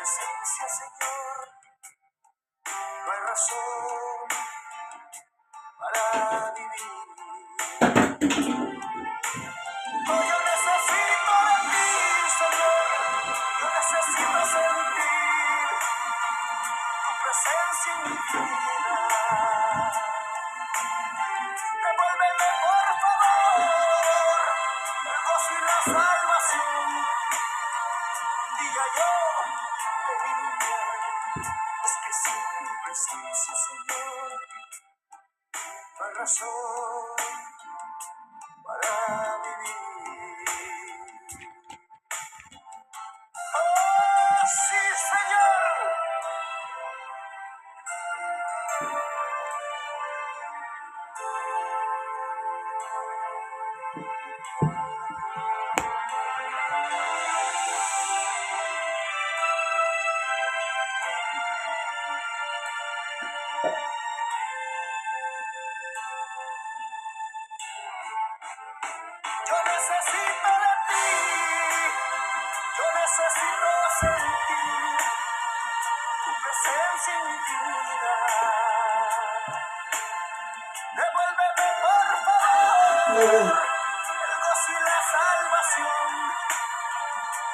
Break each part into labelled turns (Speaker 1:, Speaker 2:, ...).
Speaker 1: presencia, Señor, no hay razón para vivir. Oh, yo necesito de ti, Señor, yo necesito sentir tu presencia en mi vida. Devuélveme, por favor, el gozo y la salvación. Un día yo venía, es que sin tu presencia, Señor, no hay razón para vivir. ¡Oh, sí, Señor! Yo necesito de ti, yo necesito sentir tu presencia en mi vida. Devuélveme, por favor, el gozo y la salvación.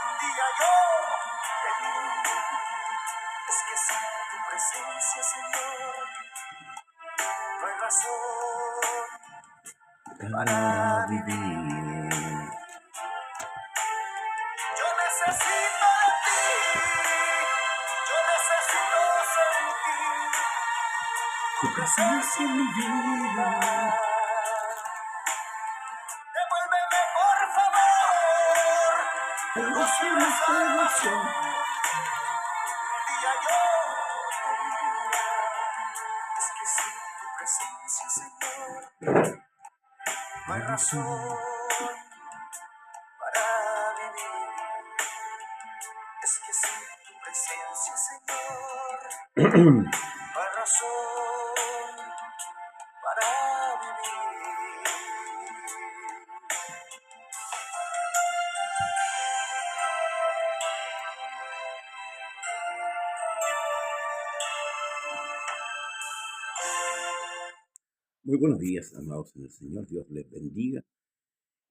Speaker 1: Un día yo venía, es que sin tu presencia, Señor, no hay razón para vivir. Yo necesito de ti, yo necesito sentir tu presencia en mi vida. Devuélveme, por favor, el gozo y la salvación. Un día yo venía, es que sin tu presencia, Señor, no hay razón para vivir. Es que sin tu presencia, Señor, no hay razón para vivir.
Speaker 2: Muy buenos días, amados en el Señor. Dios les bendiga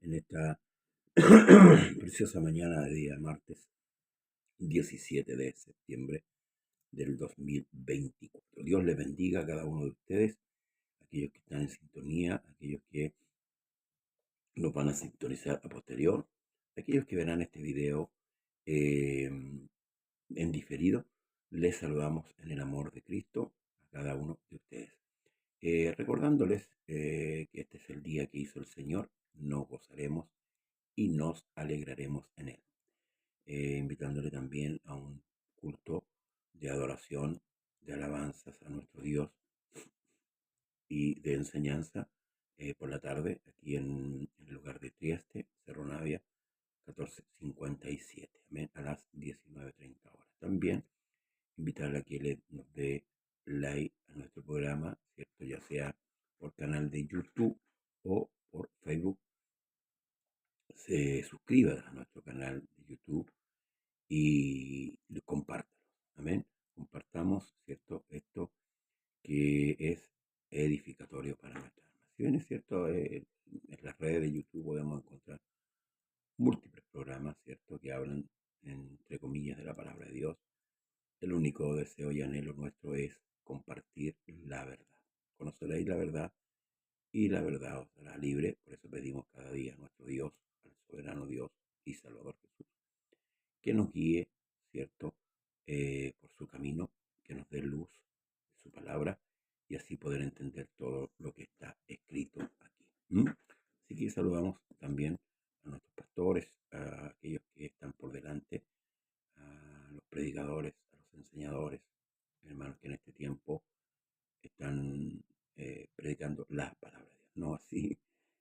Speaker 2: en esta preciosa mañana de día martes 17 de septiembre del 2024. Dios les bendiga a cada uno de ustedes, aquellos que están en sintonía, aquellos que nos van a sintonizar a posterior, aquellos que verán este video en diferido. Les saludamos en el amor de Cristo a cada uno de ustedes. Recordándoles que este es el día que hizo el Señor, nos gozaremos y nos alegraremos en él. Invitándole también a un culto de adoración, de alabanzas a nuestro Dios y de enseñanza por la tarde aquí en el lugar de Trieste, Cerro Navia, 1457, amén, a las 19:30 horas. También invitarle a que nos dé like a nuestro programa, ¿cierto? Ya sea por canal de YouTube o por Facebook. Se suscriba a nuestro canal de YouTube y compártalo. Amén. Compartamos, ¿cierto? Esto que es edificatorio para nuestra alma. Si bien es cierto, en las redes de YouTube podemos encontrar múltiples programas, ¿cierto? Que hablan, entre comillas, de la palabra de Dios. El único deseo y anhelo nuestro es compartir la verdad. Conoceréis la verdad y la verdad os hará libre. Por eso pedimos cada día a nuestro Dios, al soberano Dios y Salvador Jesús, que nos guíe, ¿cierto? Por su camino, que nos dé luz de su palabra y así poder entender todo lo que está escrito aquí. Así que saludamos también a nuestros pastores, a aquellos que están por delante, a los predicadores, a los enseñadores, hermanos que en este tiempo están predicando las palabras de Dios. No así,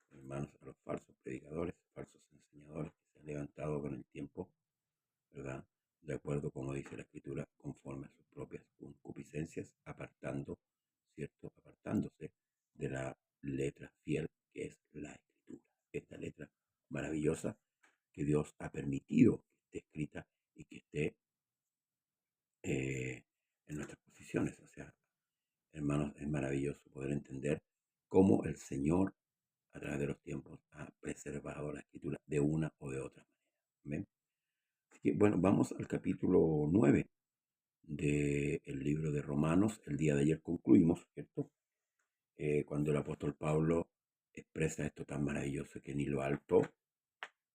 Speaker 2: hermanos, a los falsos predicadores, falsos enseñadores que se han levantado con el tiempo, ¿verdad? De acuerdo como dice la Escritura, conforme a sus propias concupiscencias, apartándose de la letra fiel que es la Escritura. Esta letra maravillosa que Dios ha permitido que esté escrita y que esté en nuestras posiciones. O sea, hermanos, es maravilloso poder entender cómo el Señor, a través de los tiempos, ha preservado la Escritura de una o de otra manera. ¿Ven? Así que, bueno, vamos al capítulo 9 del libro de Romanos. El día de ayer concluimos, ¿cierto? Cuando el apóstol Pablo expresa esto tan maravilloso que ni lo alto,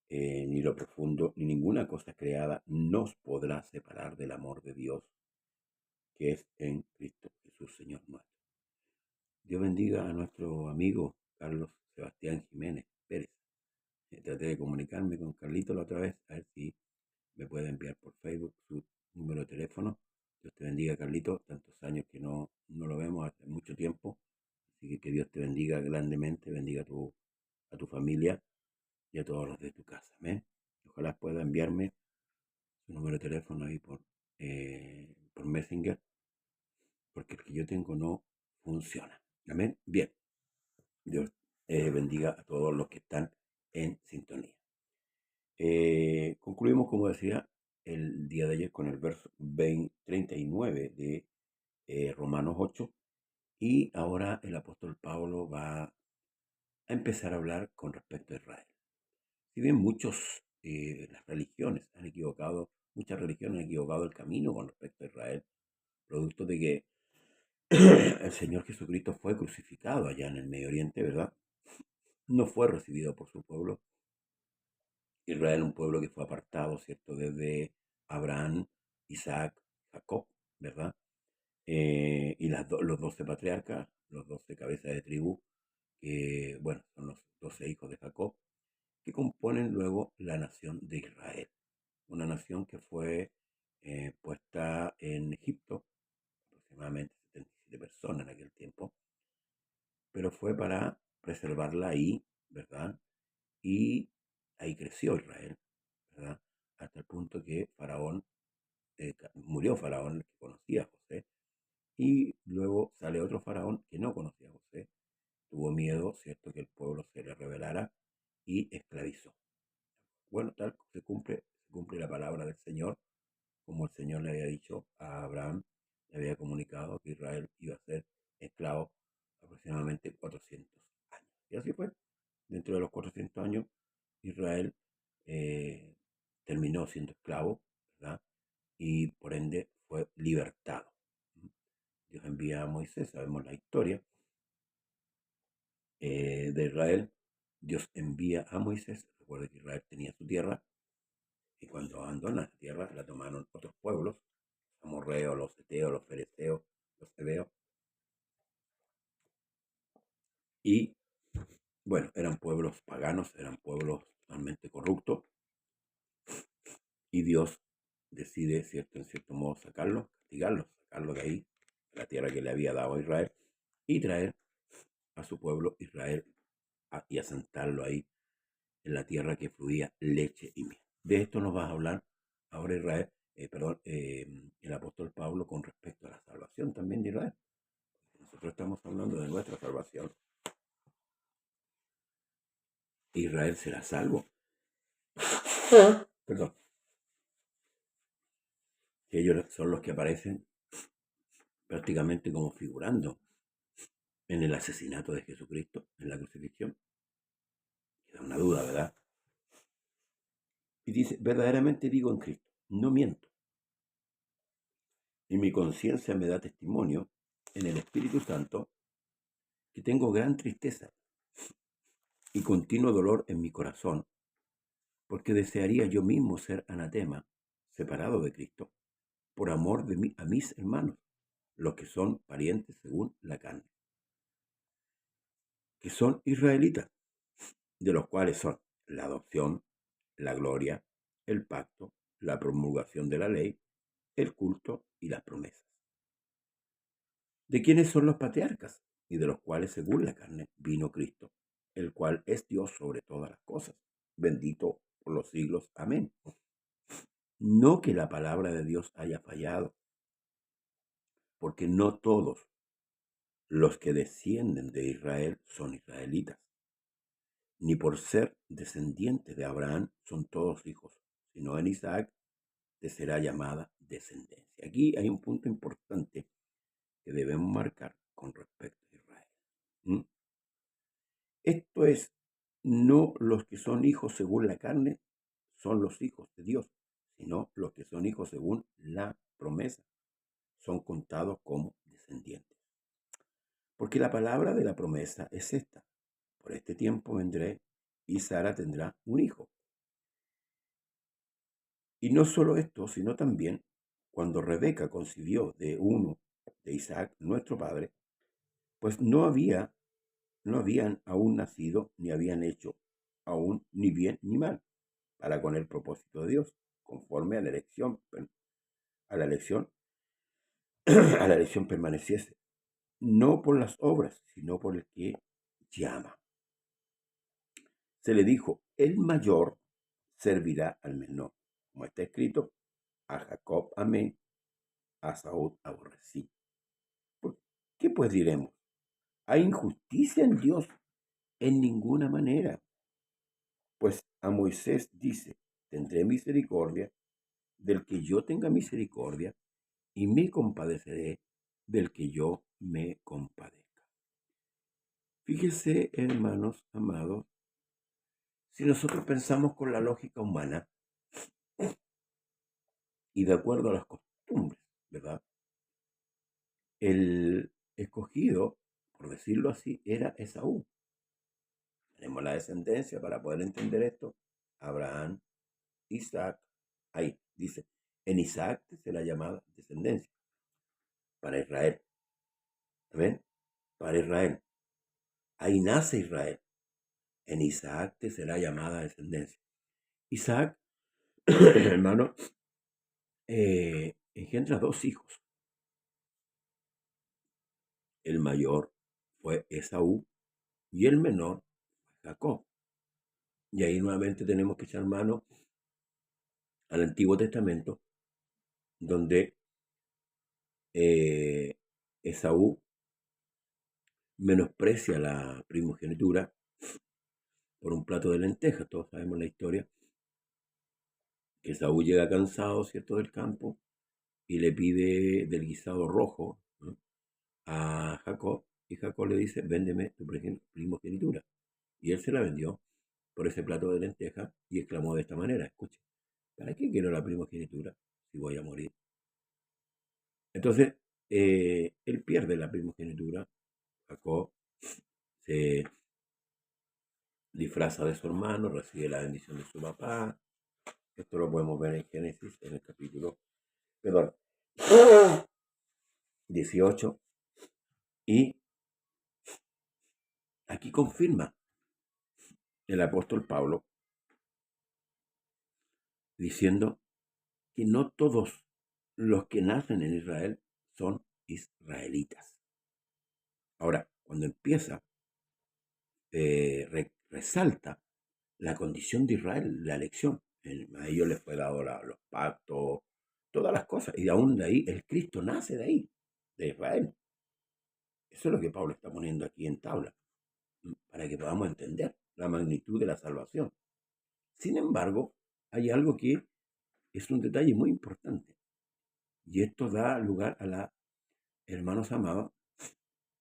Speaker 2: ni lo profundo, ni ninguna cosa creada nos podrá separar del amor de Dios que es en Cristo Jesús, Señor nuestro. Dios bendiga a nuestro amigo Carlos Sebastián Jiménez Pérez. Traté de comunicarme con Carlito la otra vez, a ver si me puede enviar por Facebook su número de teléfono. Dios te bendiga, Carlito. Tantos años que no lo vemos, hace mucho tiempo. Así que Dios te bendiga grandemente, bendiga a tu familia y a todos los de tu casa. Amén. Ojalá pueda enviarme su número de teléfono ahí por Messenger, porque el que yo tengo no funciona. Amén. Bien. Dios bendiga a todos los que están en sintonía. Concluimos, como decía, el día de ayer con el verso 39 de Romanos 8, y ahora el apóstol Pablo va a empezar a hablar con respecto a Israel. Si bien las religiones han equivocado, muchas religiones han equivocado el camino con respecto a Israel, producto de que el Señor Jesucristo fue crucificado allá en el Medio Oriente, ¿verdad? No fue recibido por su pueblo. Israel, un pueblo que fue apartado, ¿cierto? Desde Abraham, Isaac, Jacob, ¿verdad? Y los 12 patriarcas, los 12 cabezas de tribu, que, bueno, son los 12 hijos de Jacob, que componen luego la nación de Israel. Una nación que fue puesta en Egipto, aproximadamente 77 personas en aquel tiempo, pero fue para preservarla ahí, ¿verdad? Y ahí creció Israel, ¿verdad? Hasta el punto que murió Faraón, que conocía a José, y luego sale otro faraón que no conocía a José, tuvo miedo, ¿cierto?, que el pueblo se le rebelara y esclavizó. Bueno, tal se cumple la palabra del Señor, como el Señor le había dicho a Abraham, le había comunicado que Israel iba a ser esclavo aproximadamente 400 años. Y así fue. Dentro de los 400 años, Israel terminó siendo esclavo, ¿verdad? Y por ende fue libertado. Dios envía a Moisés, sabemos la historia de Israel. Dios envía a Moisés. Recuerda que Israel tenía su tierra, y cuando abandona la tierra la tomaron otros pueblos, los amorreos, los heteos, los fereceos, los heveos, y bueno, eran pueblos paganos, eran pueblos totalmente corruptos, y Dios decide, ¿cierto?, en cierto modo sacarlos, castigarlos, sacarlos de ahí, de la tierra que le había dado a Israel, y traer a su pueblo Israel y asentarlo ahí en la tierra que fluía leche y miel. De esto nos va a hablar ahora el apóstol Pablo con respecto a la salvación también de Israel. Nosotros estamos hablando de nuestra salvación. Israel será salvo. Perdón. Que ellos son los que aparecen prácticamente como figurando en el asesinato de Jesucristo, en la crucifixión. Queda una duda, ¿verdad? Y dice, verdaderamente digo en Cristo, no miento. Y mi conciencia me da testimonio en el Espíritu Santo que tengo gran tristeza y continuo dolor en mi corazón, porque desearía yo mismo ser anatema, separado de Cristo, por amor a mis hermanos, los que son parientes según la carne, que son israelitas, de los cuales son la adopción, la gloria, el pacto, la promulgación de la ley, el culto y las promesas. ¿De quiénes son los patriarcas? Y de los cuales, según la carne, vino Cristo, el cual es Dios sobre todas las cosas, bendito por los siglos. Amén. No que la palabra de Dios haya fallado, porque no todos los que descienden de Israel son israelitas, ni por ser descendientes de Abraham son todos hijos, sino en Isaac te será llamada descendencia. Y aquí hay un punto importante que debemos marcar con respecto a Israel. ¿Mm? Esto es, no los que son hijos según la carne son los hijos de Dios, sino los que son hijos según la promesa son contados como descendientes. Porque la palabra de la promesa es esta: por este tiempo vendré y Sara tendrá un hijo. Y no solo esto, sino también cuando Rebeca concibió de uno de Isaac, nuestro padre, pues no habían aún nacido, ni habían hecho aún ni bien ni mal, para con el propósito de Dios, conforme a la elección, a la elección, a la elección permaneciese, no por las obras, sino por el que llama. Se le dijo: el mayor servirá al menor, como está escrito: a Jacob amé, a Saúl aborrecí. ¿Por qué pues diremos? ¿Hay injusticia en Dios? En ninguna manera. Pues a Moisés dice: tendré misericordia del que yo tenga misericordia, y me compadeceré del que yo me compadezca. Fíjese, hermanos amados, si nosotros pensamos con la lógica humana y de acuerdo a las costumbres, ¿verdad? El escogido, por decirlo así, era Esaú. Tenemos la descendencia para poder entender esto: Abraham, Isaac. Ahí dice, en Isaac será llamada descendencia para Israel. ¿Amén? Para Israel. Ahí nace Israel. En Isaac te será llamada descendencia. Isaac, hermano, engendra dos hijos. El mayor fue Esaú y el menor fue Jacob. Y ahí nuevamente tenemos que echar mano al Antiguo Testamento, donde Esaú menosprecia la primogenitura por un plato de lentejas. Todos sabemos la historia, que Esaú llega cansado, ¿cierto?, del campo, y le pide del guisado rojo, ¿no?, a Jacob, y Jacob le dice: véndeme tu primogenitura. Y él se la vendió por ese plato de lentejas y exclamó de esta manera: escuche, ¿para qué quiero la primogenitura si voy a morir? Entonces, él pierde la primogenitura. Jacob se disfraza de su hermano, recibe la bendición de su papá. Esto lo podemos ver en Génesis, en el capítulo 18. Y aquí confirma el apóstol Pablo diciendo que no todos los que nacen en Israel son israelitas. Ahora, cuando empieza, resalta la condición de Israel, la elección. A ellos les fue dado los pactos, todas las cosas. Y aún de ahí, el Cristo nace de ahí, de Israel. Eso es lo que Pablo está poniendo aquí en tabla, para que podamos entender la magnitud de la salvación. Sin embargo, hay algo que es un detalle muy importante. Y esto da lugar a la, hermanos amados,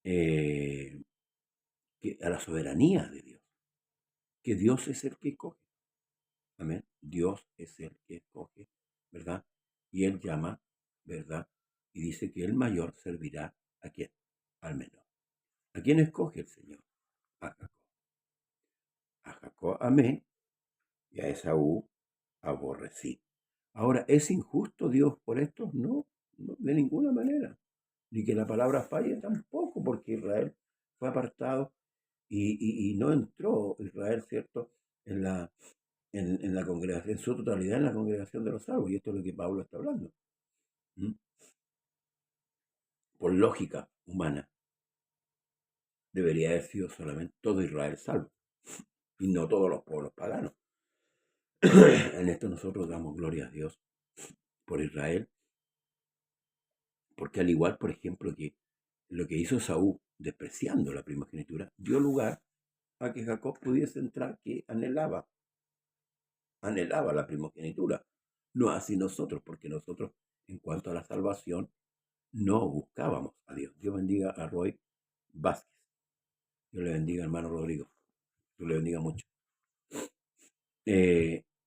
Speaker 2: a la soberanía de Dios. Que Dios es el que escoge. Amén. Dios es el que escoge, ¿verdad? Y Él llama, ¿verdad? Y dice que el mayor servirá ¿a quién? Al menor. ¿A quién escoge el Señor? A Jacob. A Jacob amé y a Esaú aborrecí. Ahora, ¿es injusto Dios por esto? No, no, de ninguna manera. Ni que la palabra falle tampoco, porque Israel fue apartado y no entró Israel, ¿cierto?, en la congregación, en su totalidad en la congregación de los salvos. Y esto es lo que Pablo está hablando. ¿Mm? Por lógica humana, debería haber sido solamente todo Israel salvo, y no todos los pueblos paganos. En esto nosotros damos gloria a Dios por Israel, porque al igual, por ejemplo, que lo que hizo Saúl, despreciando la primogenitura, dio lugar a que Jacob pudiese entrar, que anhelaba la primogenitura. No así nosotros, porque nosotros, en cuanto a la salvación, no buscábamos a Dios. Dios bendiga a Roy Vázquez. Dios le bendiga, hermano Rodrigo. Dios le bendiga mucho.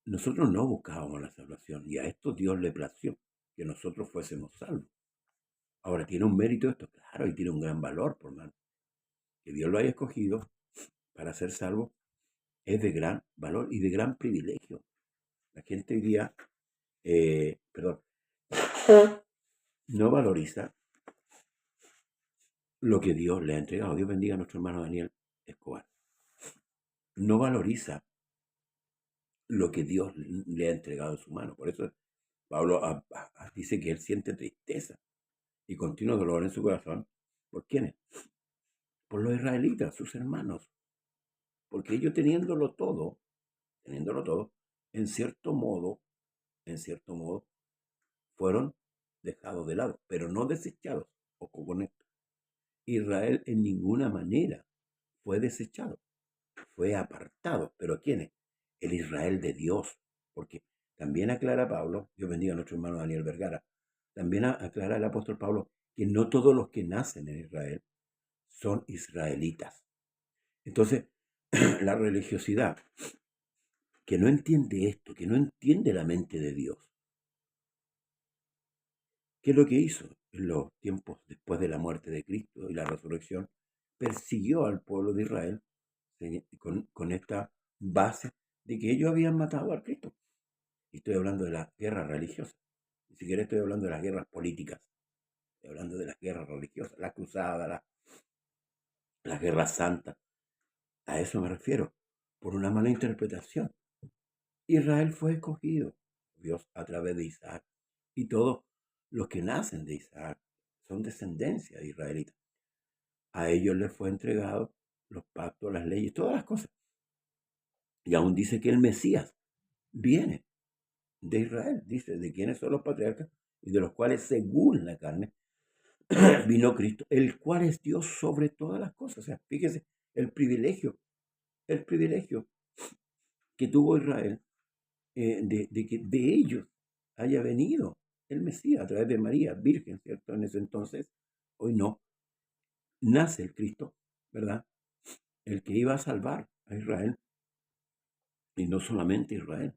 Speaker 2: Nosotros no buscábamos la salvación y a esto Dios le plació que nosotros fuésemos salvos. Ahora, ¿tiene un mérito esto? Claro, y tiene un gran valor, por mano. Que Dios lo haya escogido para ser salvo es de gran valor y de gran privilegio. La gente hoy día, no valoriza lo que Dios le ha entregado. Dios bendiga a nuestro hermano Daniel Escobar. No valoriza lo que Dios le ha entregado en su mano. Por eso Pablo dice que él siente tristeza y continuo dolor en su corazón. ¿Por quiénes? Por los israelitas, sus hermanos. Porque ellos teniéndolo todo, en cierto modo, fueron dejados de lado, pero no desechados. Ojo con esto. Israel en ninguna manera fue desechado, fue apartado. ¿Pero quiénes? El Israel de Dios. Porque también aclara Pablo, Dios bendiga a nuestro hermano Daniel Vergara, también aclara el apóstol Pablo que no todos los que nacen en Israel son israelitas. Entonces, la religiosidad que no entiende esto, que no entiende la mente de Dios, ¿qué es lo que hizo en los tiempos después de la muerte de Cristo y la resurrección? Persiguió al pueblo de Israel con esta base de que ellos habían matado a Cristo. Y estoy hablando de las guerras religiosas. Ni siquiera estoy hablando de las guerras políticas. Estoy hablando de las guerras religiosas, las cruzadas, las guerras santas. A eso me refiero, por una mala interpretación. Israel fue escogido, Dios a través de Isaac. Y todos los que nacen de Isaac son descendencia de israelitas. A ellos les fue entregado los pactos, las leyes, todas las cosas. Y aún dice que el Mesías viene de Israel, dice, de quienes son los patriarcas y de los cuales según la carne vino Cristo, el cual es Dios sobre todas las cosas. O sea, fíjese, el privilegio que tuvo Israel de que de ellos haya venido el Mesías a través de María, virgen, ¿cierto? En ese entonces, hoy no, nace el Cristo, ¿verdad? El que iba a salvar a Israel, y no solamente a Israel,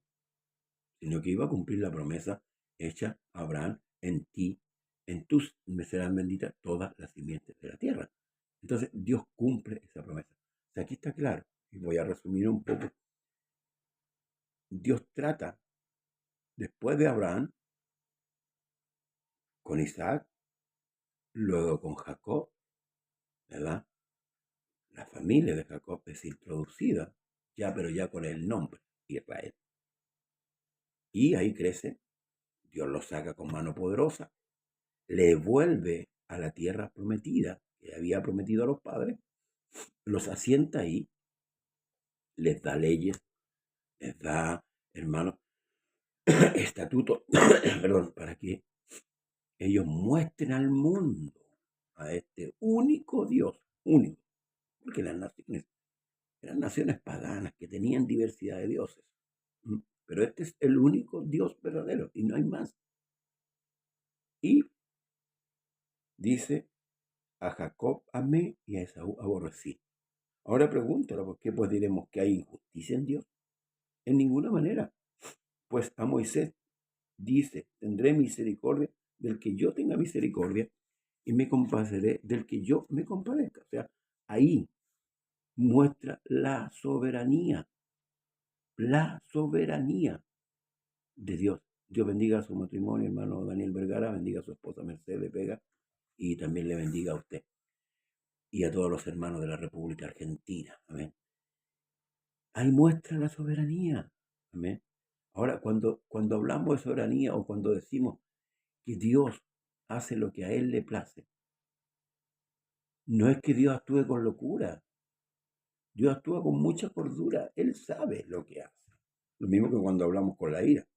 Speaker 2: sino que iba a cumplir la promesa hecha a Abraham: en ti, en tus me serán benditas todas las simientes de la tierra. Entonces Dios cumple esa promesa. O sea, aquí está claro, y voy a resumir un poco. Dios trata, después de Abraham, con Isaac, luego con Jacob, ¿verdad? La familia de Jacob es introducida, pero ya con el nombre Israel. Y ahí crece, Dios lo saca con mano poderosa, le vuelve a la tierra prometida que había prometido a los padres, los asienta ahí, les da leyes, les da, hermanos, estatutos, perdón, para que ellos muestren al mundo a este único Dios, único, porque las naciones eran naciones paganas que tenían diversidad de dioses, pero este es el único Dios verdadero y no hay más. Y dice: a Jacob amé y a Esaú aborrecí. Ahora pregúntalo, ¿por qué pues diremos que hay injusticia en Dios? En ninguna manera. Pues a Moisés dice: tendré misericordia del que yo tenga misericordia y me compadeceré del que yo me compadezca. O sea, ahí muestra la soberanía de Dios. Dios bendiga su matrimonio, hermano Daniel Vergara, bendiga a su esposa Mercedes Vega y también le bendiga a usted y a todos los hermanos de la República Argentina. Amén. Ahí muestra la soberanía. Amén. Ahora, cuando hablamos de soberanía o cuando decimos que Dios hace lo que a Él le place, no es que Dios actúe con locura. Dios actúa con mucha cordura. Él sabe lo que hace. Lo mismo que cuando hablamos con la ira.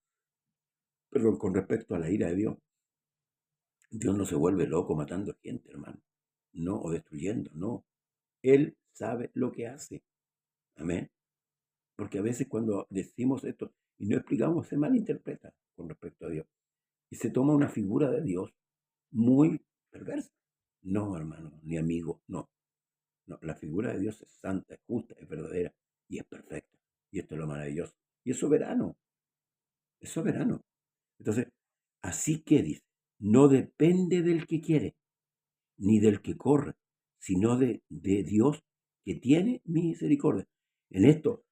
Speaker 2: Pero con respecto a la ira de Dios, Dios no se vuelve loco matando gente, hermano. No, o destruyendo, no. Él sabe lo que hace. Amén. Porque a veces cuando decimos esto y no explicamos, se malinterpreta con respecto a Dios. y se toma una figura de Dios muy perversa. No, hermano, ni amigo, no. No, la figura de Dios es santa, es justa, es verdadera y es perfecta. Y esto es lo maravilloso. Y es soberano, es soberano. Entonces, así que dice, no depende del que quiere, ni del que corre, sino de Dios que tiene misericordia. En esto,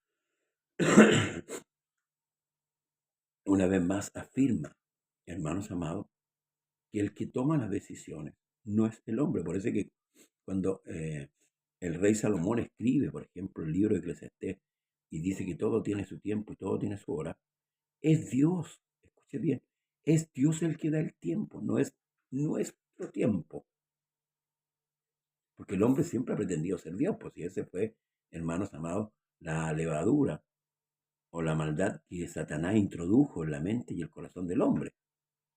Speaker 2: una vez más afirma, hermanos amados, que el que toma las decisiones no es el hombre. Por eso es que cuando el rey Salomón escribe, por ejemplo, el libro de Eclesiastés y dice que todo tiene su tiempo y todo tiene su hora, es Dios, escuche bien, es Dios el que da el tiempo, no es nuestro tiempo. Porque el hombre siempre ha pretendido ser Dios, pues si ese fue, hermanos amados, la levadura o la maldad que Satanás introdujo en la mente y el corazón del hombre,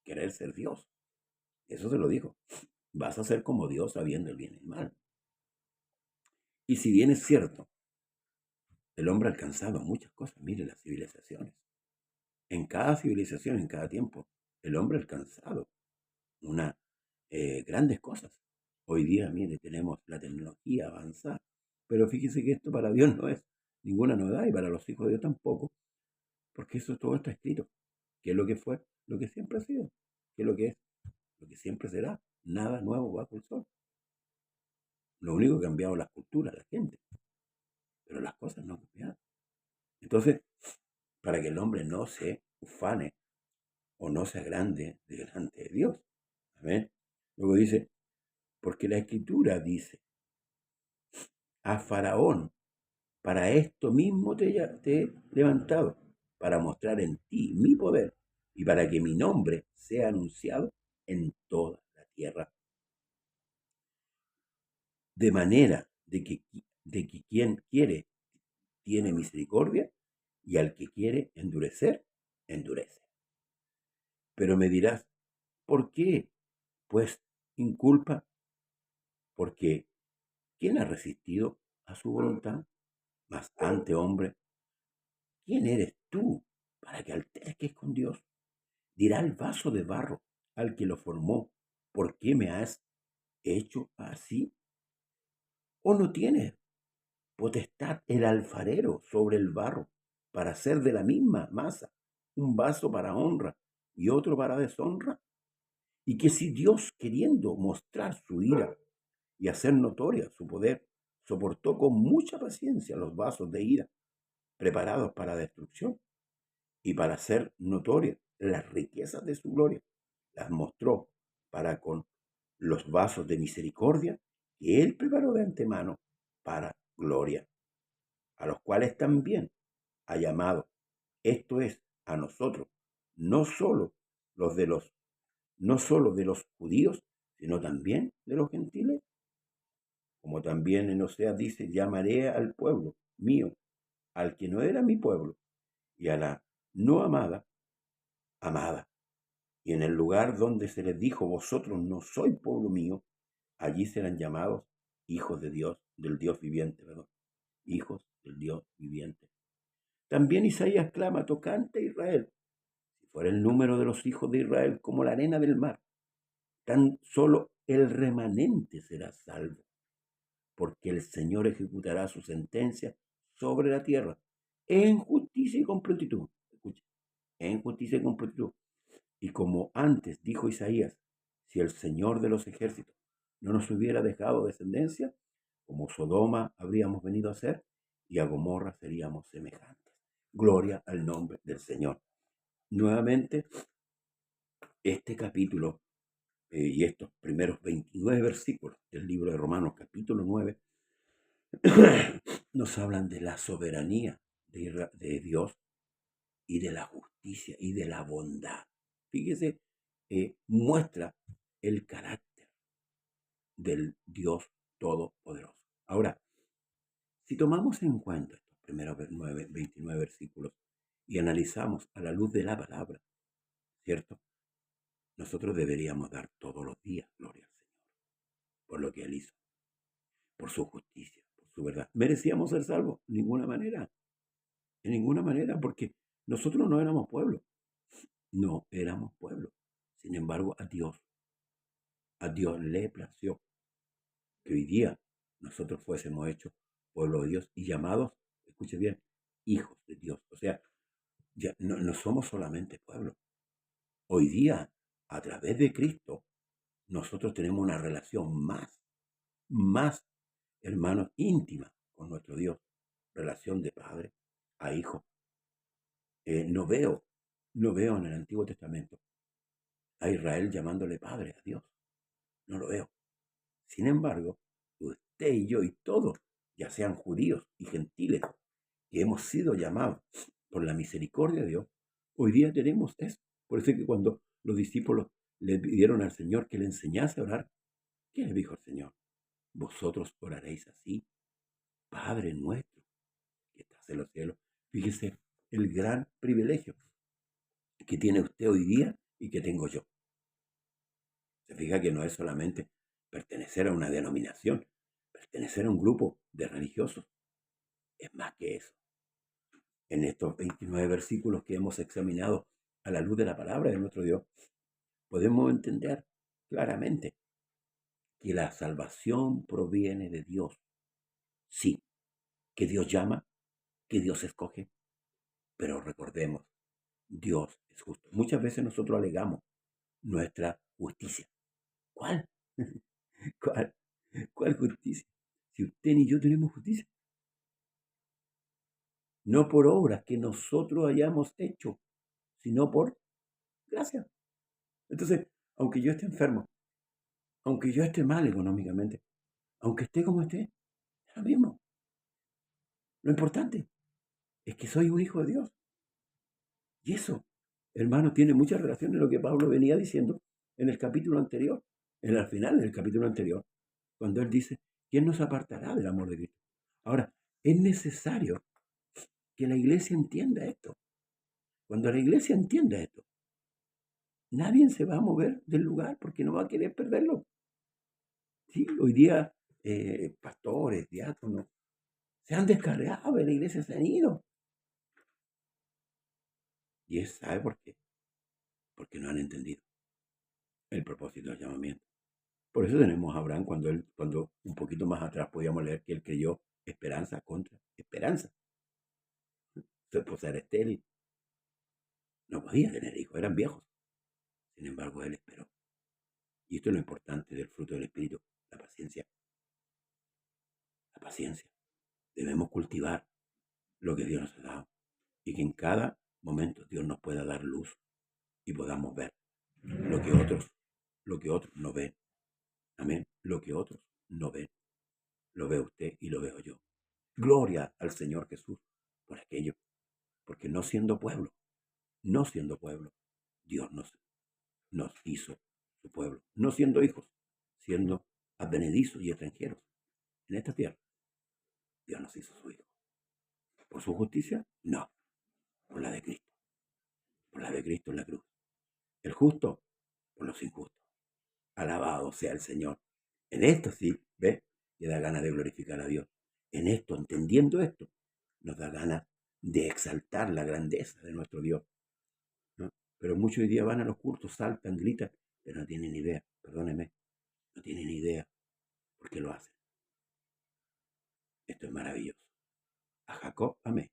Speaker 2: querer ser Dios. Eso se lo dijo. Vas a ser como Dios sabiendo el bien y el mal. Y si bien es cierto, el hombre ha alcanzado muchas cosas, mire las civilizaciones. En cada civilización, en cada tiempo, el hombre ha alcanzado una, grandes cosas. Hoy día, mire, tenemos la tecnología avanzada, pero fíjese que esto para Dios no es ninguna novedad y para los hijos de Dios tampoco, porque eso todo está escrito. ¿Qué es lo que fue? Lo que siempre ha sido. ¿Qué es lo que es? Lo que siempre será. Nada nuevo bajo el sol. Lo único que ha cambiado las culturas, la gente, pero las cosas no han cambiado. Entonces, para que el hombre no se ufane o no se agrande delante de Dios. Amén. Luego dice, porque la escritura dice, a Faraón, para esto mismo te he levantado, para mostrar en ti mi poder y para que mi nombre sea anunciado en toda la tierra. De manera de que quien quiere tiene misericordia y al que quiere endurecer, endurece. Pero me dirás, ¿por qué? Pues inculpa, porque ¿quién ha resistido a su voluntad? Mas ante hombre, ¿quién eres tú para que alterques con Dios? Dirá el vaso de barro al que lo formó, ¿por qué me has hecho así? ¿O no tienes potestad el alfarero sobre el barro para hacer de la misma masa un vaso para honra y otro para deshonra? Y que si Dios, queriendo mostrar su ira y hacer notoria su poder, soportó con mucha paciencia los vasos de ira preparados para destrucción y para hacer notorias las riquezas de su gloria, las mostró para con los vasos de misericordia que él preparó de antemano para gloria, a los cuales también ha llamado, esto es, a nosotros, no solo los de los, no solo de los judíos, sino también de los gentiles. Como también en Oseas dice, llamaré al pueblo mío, al que no era mi pueblo, y a la no amada, amada. Y en el lugar donde se les dijo, vosotros no sois pueblo mío, allí serán llamados hijos de Dios, del Dios viviente, perdón, hijos del Dios viviente. También Isaías clama tocante a Israel, si fuera el número de los hijos de Israel como la arena del mar, tan solo el remanente será salvo, porque el Señor ejecutará su sentencia sobre la tierra en justicia y con prontitud. Escucha, en justicia y con prontitud. Y como antes dijo Isaías, si el Señor de los ejércitos no nos hubiera dejado descendencia, como Sodoma habríamos venido a ser, y a Gomorra seríamos semejantes. Gloria al nombre del Señor. Nuevamente, este capítulo y estos primeros 29 versículos del libro de Romanos, capítulo 9, nos hablan de la soberanía de Dios y de la justicia y de la bondad. Fíjese, muestra el carácter del Dios Todopoderoso. Ahora, si tomamos en cuenta estos primeros 29 versículos y analizamos a la luz de la palabra, ¿cierto? Nosotros deberíamos dar todos los días gloria al Señor por lo que Él hizo, por su justicia, por su verdad. ¿Merecíamos ser salvos? De ninguna manera, porque nosotros no éramos pueblo, no éramos pueblo. Sin embargo, a Dios le plació que hoy día nosotros fuésemos hechos pueblo de Dios y llamados, escuche bien, hijos de Dios. O sea, ya no somos solamente pueblo. Hoy día, a través de Cristo, nosotros tenemos una relación más, hermanos, íntima con nuestro Dios. Relación de padre a hijo. No veo en el Antiguo Testamento a Israel llamándole padre a Dios. No lo veo. Sin embargo, usted y yo y todos, ya sean judíos y gentiles, que hemos sido llamados por la misericordia de Dios, hoy día tenemos eso. Por eso es que cuando los discípulos le pidieron al Señor que le enseñase a orar, ¿qué le dijo el Señor? Vosotros oraréis así, Padre nuestro, que estás en los cielos. Fíjese el gran privilegio que tiene usted hoy día y que tengo yo. Se fija que no es solamente pertenecer a una denominación, pertenecer a un grupo de religiosos. Es más que eso. En estos 29 versículos que hemos examinado a la luz de la palabra de nuestro Dios, podemos entender claramente que la salvación proviene de Dios. Sí, que Dios llama, que Dios escoge, pero recordemos, Dios es justo. Muchas veces nosotros alegamos nuestra justicia. ¿Cuál? ¿Cuál? ¿Cuál justicia? Si usted ni yo tenemos justicia. No por obras que nosotros hayamos hecho, sino por gracia. Entonces, aunque yo esté enfermo, aunque yo esté mal económicamente, aunque esté como esté, es lo mismo. Lo importante es que soy un hijo de Dios. Y eso, hermano, tiene mucha relación de lo que Pablo venía diciendo en el capítulo anterior, en el final del capítulo anterior, cuando él dice, ¿quién nos apartará del amor de Cristo? Ahora, es necesario que la iglesia entienda esto. Cuando la iglesia entienda esto, nadie se va a mover del lugar porque no va a querer perderlo. Sí, hoy día pastores, diáconos, se han descarriado de la iglesia, se han ido. Y ¿sabe por qué? Porque no han entendido el propósito del llamamiento. Por eso tenemos a Abraham cuando un poquito más atrás podíamos leer que él creyó esperanza contra esperanza. Su esposa era estéril, no podía tener hijos, eran viejos. Sin embargo, él esperó. Y esto es lo importante del fruto del Espíritu, la paciencia. La paciencia. Debemos cultivar lo que Dios nos ha dado y que en cada momento Dios nos pueda dar luz y podamos ver lo que otros no ven. Amén. Lo que otros no ven, lo ve usted y lo veo yo. Gloria al Señor Jesús por aquello, porque no siendo pueblo, Dios nos hizo su pueblo. No siendo hijos, siendo advenedizos y extranjeros en esta tierra, Dios nos hizo su hijo. ¿Por su justicia? No, por la de Cristo. Por la de Cristo en la cruz. El justo por los injustos. Alabado sea el Señor. En esto sí, ¿ves? Le da ganas de glorificar a Dios. En esto, entendiendo esto, nos da ganas de exaltar la grandeza de nuestro Dios, ¿no? Pero muchos hoy día van a los cultos, saltan, gritan, pero no tienen idea, perdóneme, no tienen idea por qué lo hacen. Esto es maravilloso. A Jacob amé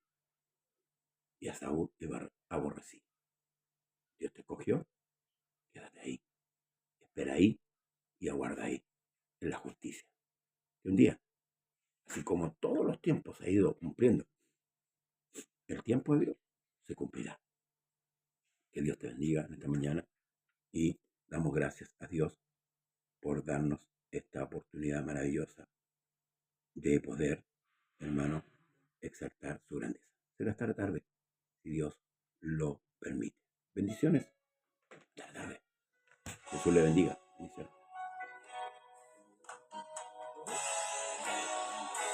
Speaker 2: y a Saúl aborrecí. Dios te escogió, quédate ahí, espera ahí y aguarda ahí, en la justicia. Y un día, así como todos los tiempos se ha ido cumpliendo, el tiempo de Dios se cumplirá. Que Dios te bendiga en esta mañana y damos gracias a Dios por darnos esta oportunidad maravillosa de poder, hermano, exaltar su grandeza. Será hasta la tarde, si Dios lo permite. Bendiciones. Hasta la tarde. Jesús le bendiga. Bendiciones.